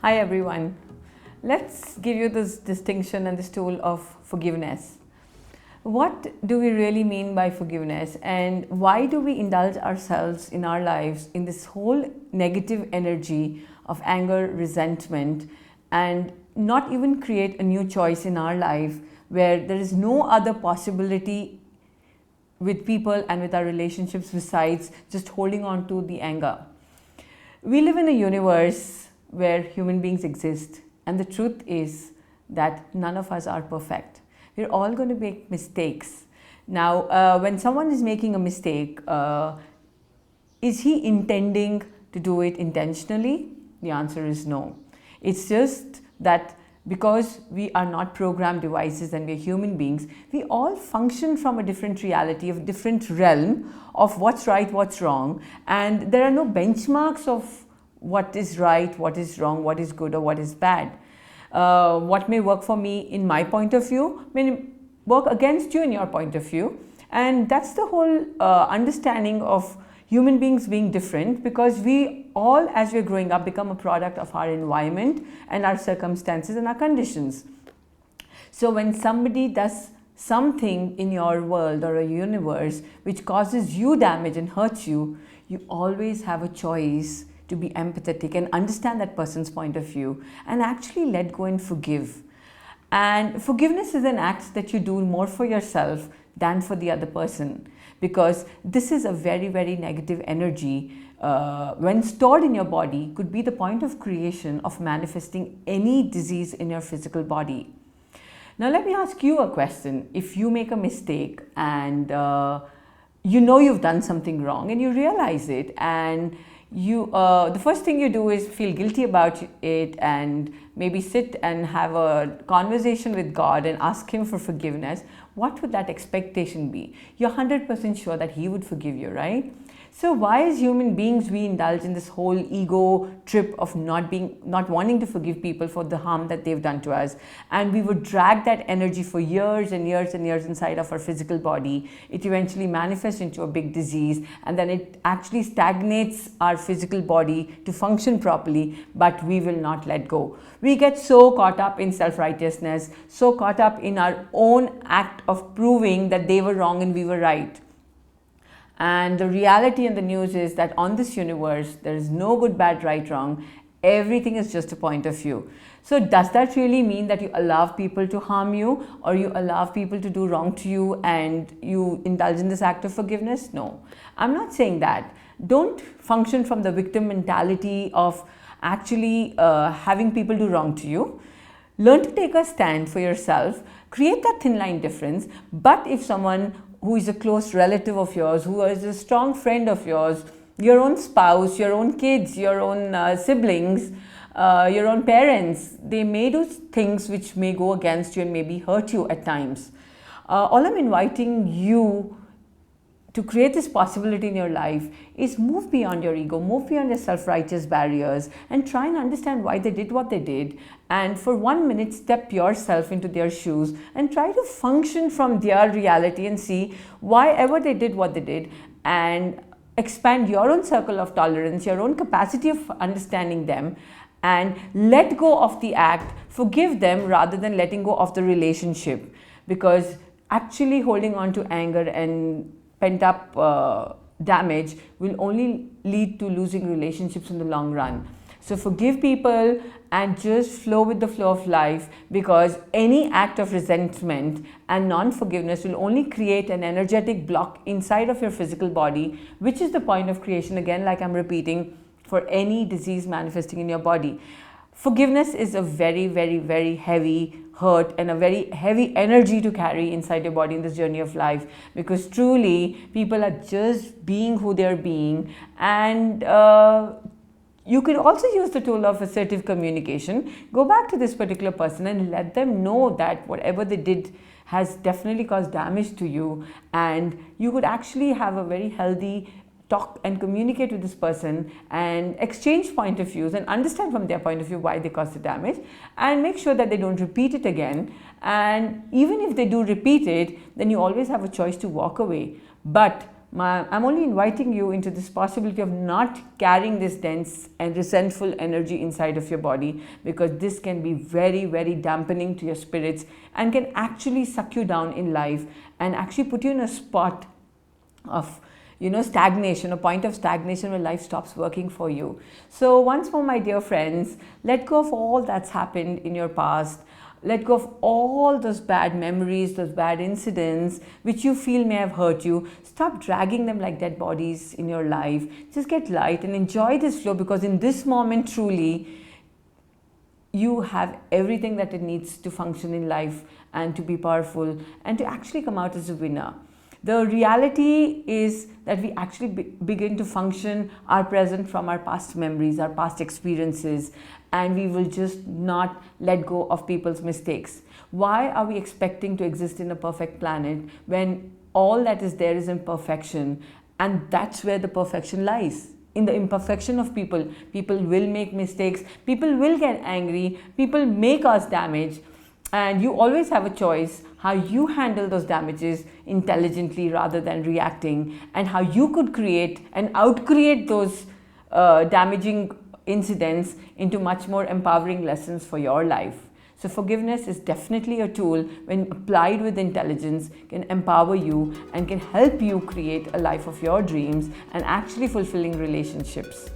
Hi everyone. Let's give you this distinction and this tool of forgiveness. What do we really mean by forgiveness, and why do we indulge ourselves in our lives in this whole negative energy of anger, resentment, and not even create a new choice in our life where there is no other possibility with people and with our relationships besides just holding on to the anger? We live in a universe where human beings exist, and the truth is that none of us are perfect. We're all going to make mistakes. Now, when someone is making a mistake, is he intending to do it intentionally? The answer is no. It's just that because we are not programmed devices and we're human beings, we all function from a different reality, of a different realm of what's right, what's wrong, and there are no benchmarks of what is right, what is wrong, what is good or what is bad. What may work for me in my point of view may work against you in your point of view, and that's the whole understanding of human beings being different, because we all, as we're growing up, become a product of our environment and our circumstances and our conditions. So when somebody does something in your world or a universe which causes you damage and hurts you, you always have a choice to be empathetic and understand that person's point of view and actually let go and forgive. And forgiveness is an act that you do more for yourself than for the other person, because this is a very, very negative energy. When stored in your body, could be the point of creation of manifesting any disease in your physical body. Now let me ask you a question. If you make a mistake and you know you've done something wrong and you realize it, and the first thing you do is feel guilty about it and maybe sit and have a conversation with God and ask Him for forgiveness, what would that expectation be? You're 100% sure that He would forgive you, right? So why, as human beings, we indulge in this whole ego trip of not wanting to forgive people for the harm that they've done to us, and we would drag that energy for years and years and years inside of our physical body. It eventually manifests into a big disease, and then it actually stagnates our physical body to function properly, but we will not let go. We get so caught up in self-righteousness, so caught up in our own act of proving that they were wrong and we were right. And the reality and the news is that on this universe, there is no good, bad, right, wrong. Everything is just a point of view. So does that really mean that you allow people to harm you, or you allow people to do wrong to you and you indulge in this act of forgiveness? No, I'm not saying that. Don't function from the victim mentality of actually having people do wrong to you. Learn to take a stand for yourself, create that thin line difference. But if someone who is a close relative of yours, who is a strong friend of yours, your own spouse, your own kids, your own siblings, your own parents, they may do things which may go against you and maybe hurt you at times. All I'm inviting you to create this possibility in your life is move beyond your ego, move beyond your self-righteous barriers, and try and understand why they did what they did. And for 1 minute, step yourself into their shoes and try to function from their reality and see why ever they did what they did, and expand your own circle of tolerance, your own capacity of understanding them, and let go of the act, forgive them rather than letting go of the relationship. Because actually holding on to anger and pent up damage will only lead to losing relationships in the long run. So forgive people and just flow with the flow of life, because any act of resentment and non-forgiveness will only create an energetic block inside of your physical body, which is the point of creation, again, like I'm repeating, for any disease manifesting in your body. Forgiveness is a very, very, very heavy hurt and a very heavy energy to carry inside your body in this journey of life, because truly people are just being who they're being. And you could also use the tool of assertive communication. Go back to this particular person and let them know that whatever they did has definitely caused damage to you, and you could actually have a very healthy talk and communicate with this person and exchange point of views and understand from their point of view why they caused the damage, and make sure that they don't repeat it again. And even if they do repeat it, then you always have a choice to walk away. But I'm only inviting you into this possibility of not carrying this dense and resentful energy inside of your body, because this can be very, very dampening to your spirits and can actually suck you down in life and actually put you in a spot of stagnation, a point of stagnation where life stops working for you. So once more, my dear friends, let go of all that's happened in your past. Let go of all those bad memories, those bad incidents which you feel may have hurt you. Stop dragging them like dead bodies in your life. Just get light and enjoy this flow, because in this moment, truly, you have everything that it needs to function in life and to be powerful and to actually come out as a winner. The reality is that we actually begin to function our present from our past memories, our past experiences, and we will just not let go of people's mistakes. Why are we expecting to exist in a perfect planet when all that is there is imperfection? And that's where the perfection lies. In the imperfection of people. People will make mistakes, people will get angry, people may cause damage, and you always have a choice how you handle those damages intelligently rather than reacting, and how you could create and outcreate those damaging incidents into much more empowering lessons for your life. So forgiveness is definitely a tool, when applied with intelligence, can empower you and can help you create a life of your dreams and actually fulfilling relationships.